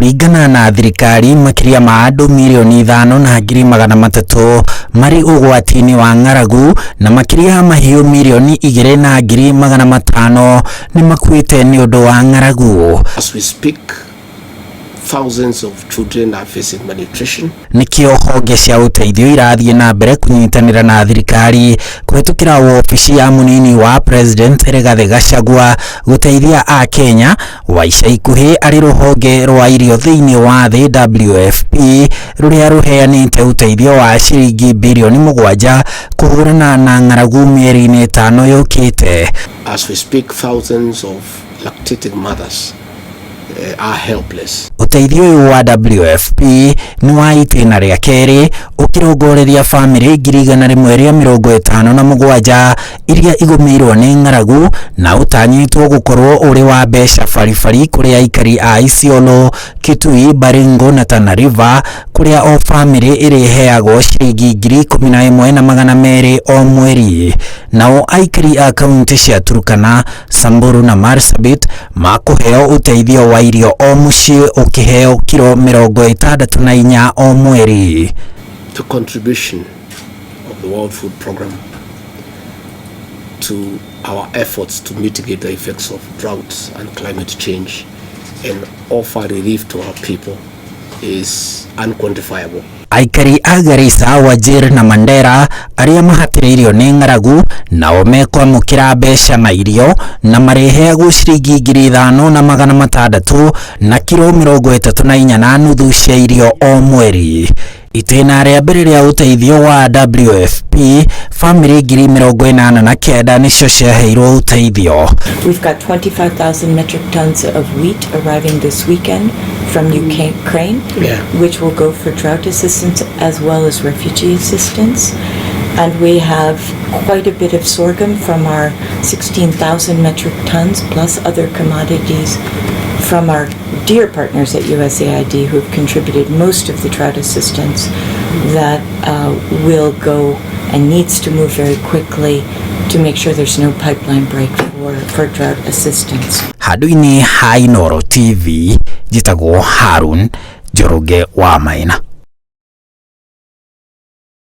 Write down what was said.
Kũringana na thirikari, makiria ma andũ milioni 5 na ngiri 300 marĩ ũgwati-inĩ wa ng'aragu na makiria mahiũ milioni 2 na ngiri 500 nĩ makuĩte nĩ ũndũ wa ng'aragu. As we speak, thousands of children are facing malnutrition. Nikio honge cia ũteithio irathiĩ na mbere kunyitanĩra na thirikari kũhetũkĩra wobici ya munini wa president Rigathi Gachagua gũteithia a Kenya wa ica ikuhĩ arĩ rũhonge rwa irio thĩinĩ wa thĩ WFP rũrĩa rũheanĩte ũteithio wa ciringi bilioni 7 kũhũrana na ng'aragu mĩeri-inĩ 5 yũkĩte. As we speak, thousands of lactating mothers are helpless. Ũteithio ũyũ wa WFP nĩ wa itĩna rĩa kerĩ ũkĩrongoreria famĩlĩ 157 iria igũmĩirwo nĩ ng'aragu na ũtanyĩtwo gũkorwo ũrĩ wa mbeca baribari kũrĩ aikari a Isiolo, Kitui, Baringo na Tana River kũrĩa o famĩlĩ ĩrĩheagwo ciringi 11,200 o mweri. Nao aikari a kaunti cia Turkana, Samburu na Marsabit makũheo ũteithio wa irio o mũciĩ ũkĩheo kilo 64 o mweri. The contribution of the World Food Program to our efforts to mitigate the effects of droughts and climate change and offer relief to our people is unquantifiable. Aikari a Garissa, Wajir na Mandera arĩa mahatĩrĩirio nĩ ng'aragu nao mekwamũkĩra mbeca na irio na mareheagwo ciringi 5,600 na kilo 34 na nuthu cia irio o mweri. Itĩna rĩa mbere rĩa ũteithio wa WFP, famĩlĩ 89,000 nĩcio ciaheirwo ũteithio. We've got 25,000 metric tons of wheat arriving this weekend from Ukraine, which will go for drought assistance as well as refugee assistance. And we have quite a bit of sorghum from our 16,000 metric tons plus other commodities from our dear partners at USAID who have contributed most of the drought assistance that will go and needs to move very quickly to make sure there's no pipeline break for drought assistance. Handũ-inĩ ha Inooro TV, njĩtagwo Harun Njoroge wa Maina.